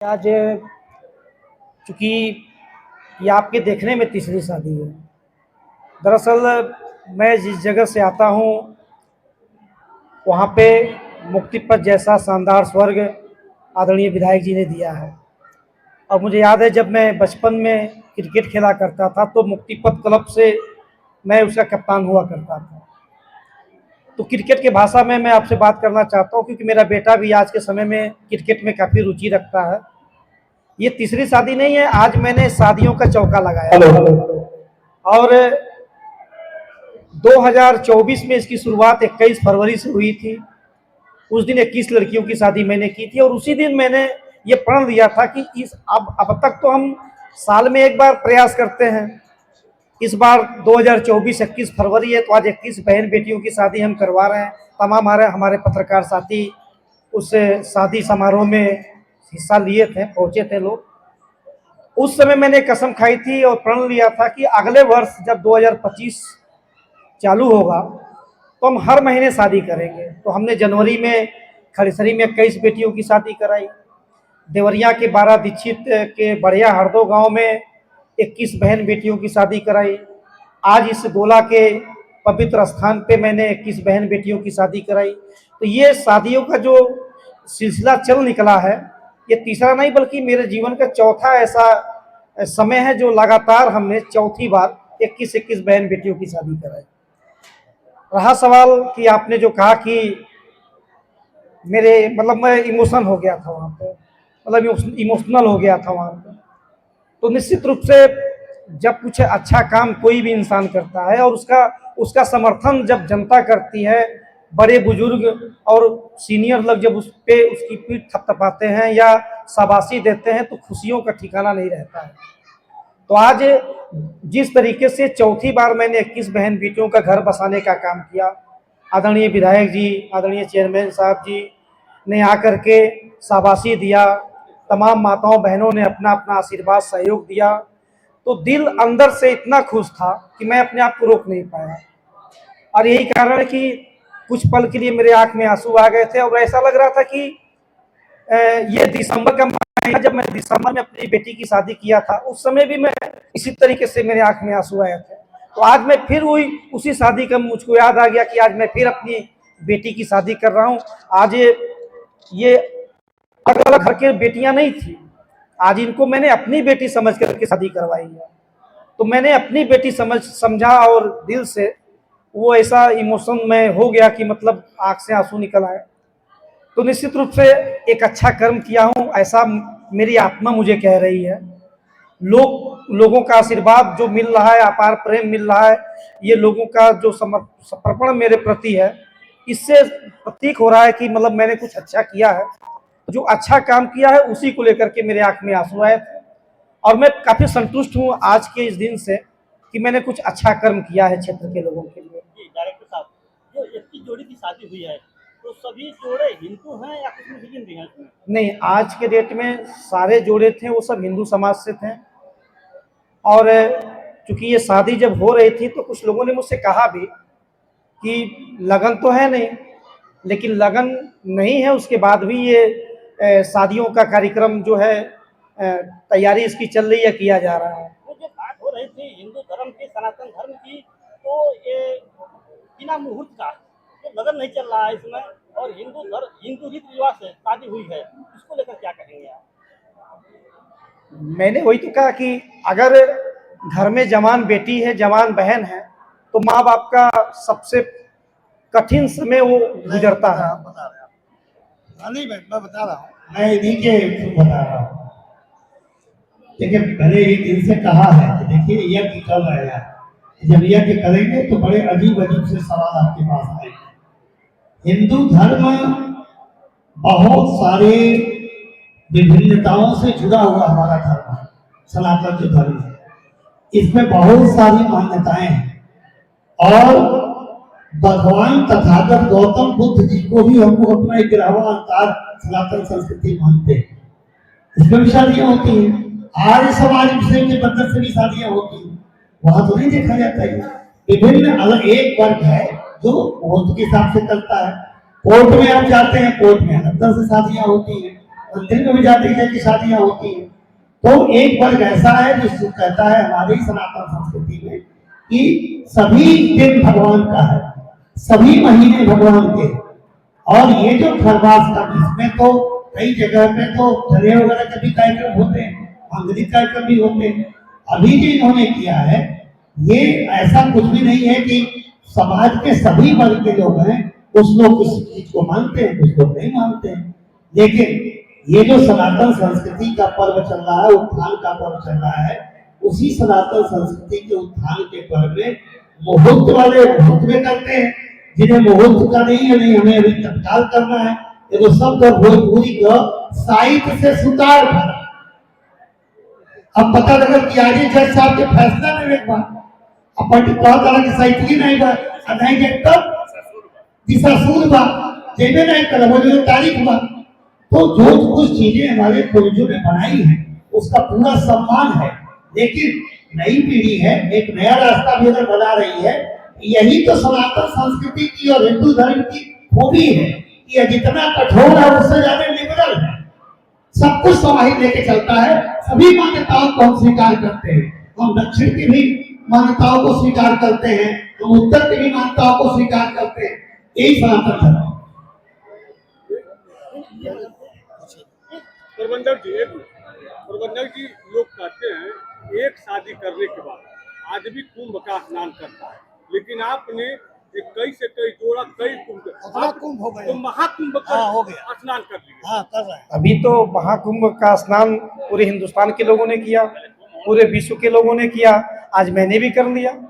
आज चूँकि ये आपके देखने में तीसरी शादी है। दरअसल मैं जिस जगह से आता हूँ वहाँ पे मुक्ति पथ जैसा शानदार स्वर्ग आदरणीय विधायक जी ने दिया है। और मुझे याद है जब मैं बचपन में क्रिकेट खेला करता था तो मुक्ति पथ क्लब से मैं उसका कप्तान हुआ करता था। तो क्रिकेट के भाषा में मैं आपसे बात करना चाहता हूँ क्योंकि मेरा बेटा भी आज के समय में क्रिकेट में काफ़ी रुचि रखता है। ये तीसरी शादी नहीं है, आज मैंने शादियों का चौका लगाया और 2024 में इसकी शुरुआत 21 फरवरी से हुई थी। उस दिन 21 लड़कियों की शादी मैंने की थी और उसी दिन मैंने ये प्रण लिया था कि इस अब तक तो हम साल में एक बार प्रयास करते हैं, इस बार 2024 21 फरवरी है तो आज 21 बहन बेटियों की शादी हम करवा रहे हैं। तमाम हमारे पत्रकार साथी उस शादी समारोह में हिस्सा लिए थे, पहुँचे थे लोग। उस समय मैंने कसम खाई थी और प्रण लिया था कि अगले वर्ष जब 2025 चालू होगा तो हम हर महीने शादी करेंगे। तो हमने जनवरी में खड़ीसरी में 21 बेटियों की शादी कराई, देवरिया के 12 दीक्षित के बढ़िया हरदो गांव में 21 बहन बेटियों की शादी कराई। आज इस गोला के पवित्र स्थान पे मैंने 21 बहन बेटियों की शादी कराई। तो ये शादियों का जो सिलसिला चल निकला है, ये तीसरा नहीं बल्कि मेरे जीवन का चौथा ऐसा समय है जो लगातार हमने चौथी बार 21 बहन बेटियों की शादी कराई। रहा सवाल कि आपने जो कहा कि मेरे मैं इमोशन हो गया था वहाँ पे, इमोशनल हो गया था वहाँ पे। तो निश्चित रूप से जब कुछ अच्छा काम कोई भी इंसान करता है और उसका समर्थन जब जनता करती है, बड़े बुजुर्ग और सीनियर लोग जब उस पे उसकी पीठ थपथपाते हैं या शाबाशी देते हैं तो खुशियों का ठिकाना नहीं रहता है। तो आज जिस तरीके से चौथी बार मैंने 21 बहन बेटियों का घर बसाने का काम किया, आदरणीय विधायक जी, आदरणीय चेयरमैन साहब जी ने आकर के शाबाशी दिया, तमाम माताओं बहनों ने अपना अपना आशीर्वाद सहयोग दिया, तो दिल अंदर से इतना खुश था कि मैं अपने आप को रोक नहीं पाया। और यही कारण है कि कुछ पल के लिए मेरे आंख में आंसू आ गए थे और ऐसा लग रहा था कि ये दिसंबर का महीना, जब मैंने दिसंबर में अपनी बेटी की शादी किया था उस समय भी मैं इसी तरीके से मेरे आंख में आंसू आए थे। तो आज मैं फिर उसी शादी का मुझको याद आ गया कि आज मैं फिर अपनी बेटी की शादी कर रहा हूँ। आज ये अलग अलग घर की बेटियां नहीं थी, आज इनको मैंने अपनी बेटी समझ करके शादी करवाई है। तो मैंने अपनी बेटी समझा और दिल से वो ऐसा इमोशन में हो गया कि आंख से आंसू निकल आए। तो निश्चित रूप से एक अच्छा कर्म किया हूँ ऐसा मेरी आत्मा मुझे कह रही है। लोगों का आशीर्वाद जो मिल रहा है, अपार प्रेम मिल रहा है, ये लोगों का जो समर्पण मेरे प्रति है, इससे प्रतीक हो रहा है कि मैंने कुछ अच्छा किया है। जो अच्छा काम किया है उसी को लेकर के मेरे आंख में आंसू आए थे और मैं काफ़ी संतुष्ट हूँ आज के इस दिन से कि मैंने कुछ अच्छा कर्म किया है क्षेत्र के लोगों के लिए। डायरेक्टर साहब, जो 21 जोड़ी की शादी हुई है तो सभी जोड़े हिंदू हैं या कुछ मुस्लिम भी हैं इसमें? नहीं, आज के डेट में सारे जोड़े थे वो सब हिंदू समाज से थे। और चूंकि ये शादी जब हो रही थी तो कुछ लोगों ने मुझसे कहा भी कि लगन तो है नहीं, लेकिन लगन नहीं है उसके बाद भी ये शादियों का कार्यक्रम जो है तैयारी इसकी चल रही है, किया जा रहा है। तो जो बात हो रही थी हिंदू धर्म की, सनातन धर्म की, तो ये बिना मुहूर्त का तो लगन नहीं चल रहा है इसमें, और हिंदू रीति रिवाज से शादी हुई है, इसको लेकर क्या कहेंगे आप? मैंने वही तो कहा कि अगर घर में जवान बेटी है, जवान बहन है, तो माँ बाप का सबसे कठिन समय वो गुजरता है। नहीं, मैं बता रहा हूँ, मैं इन्हीं के बता रहा हूँ। देखिए, मैंने एक दिन से कहा है कि देखिए यज्ञ कर रहे हैं, जब यज्ञ करेंगे तो बड़े अजीब अजीब से सवाल आपके पास आएंगे। हिंदू धर्म बहुत सारे विभिन्नताओं से जुड़ा हुआ हमारा धर्म है, सनातन जो धर्म है, इसमें बहुत सारी मान्यताएं हैं और भगवान तथागत गौतम बुद्ध जी को भी हमको अपना एक ग्रहवा अंतर सनातन संस्कृति मानते हैं। इसमें भी शादियां होती हैं, आर्य समाज के बंधन से भी शादियां होती हैं, वहां तो नहीं देखा जाता है। विभिन्न अलग एक वर्ग है जो मुहूर्त के हिसाब से चलता है। कोर्ट में आप जाते हैं, कोर्ट में अलग तरह से शादियां होती हैं, मंदिर में भी जाते हैं कि शादियां होती हैं। तो एक वर्ग ऐसा है जो कहता है हमारी सनातन संस्कृति में कि सभी दिन भगवान का है, सभी महीने भगवान के। और ये जो खरवास का, इसमें तो कई जगह पे तो जले वगैरह के भी कार्यक्रम होते हैं, मांगलिक कार्यक्रम भी होते हैं। अभी जो इन्होंने किया है ये ऐसा कुछ भी नहीं है कि समाज के सभी वर्ग के लोग हैं, कुछ लोग किसी चीज को मानते हैं, कुछ लोग नहीं मानते हैं। लेकिन ये जो सनातन संस्कृति का पर्व चल रहा है, उत्थान का पर्व चल रहा है, उसी सनातन संस्कृति के उत्थान के पर्व में मुहूर्त वाले मुहूर्त में करते हैं, जिन्हें मुहूर्त का नहीं है, नहीं हमें अभी तत्काल करना है। ये तो शब्द भोजपुरी का साहित्य से सुतार भरा। अब पता लगा कि आगे जज साहब के फैसला में एक बार अपन कहा तरह की साहित्य नहीं बा नहीं के तब दिशासूर बा जेबे नहीं कर वो जो तारीख बा। तो जो कुछ चीजें हमारे पूर्वजों ने बनाई है उसका पूरा सम्मान है। लेकिन नई पीढ़ी है, एक नया रास्ता भी अगर बना रही है, यही तो सनातन संस्कृति की और हिंदू धर्म की खूबी है कि जितना कठोर है उससे ज्यादा लिबरल है, सब कुछ समाहित लेके चलता है। सभी मान्यताओं को हम स्वीकार करते हैं, हम दक्षिण की भी मान्यताओं को स्वीकार करते हैं, हम उत्तर की भी मान्यताओं को स्वीकार करते हैं। यही सनातन धर्म है। प्रबंधक जी लोग कहते हैं एक शादी करने के बाद आदमी कुंभ का स्नान करता है, लेकिन आपने 21 से कई जोड़ा कई कुंभ हो गया, तो महाकुंभ हो गया, स्नान कर लिया। हाँ कर रहे हैं। अभी तो महाकुंभ का स्नान पूरे हिंदुस्तान के लोगों ने किया, पूरे विश्व के लोगों ने किया, आज मैंने भी कर लिया।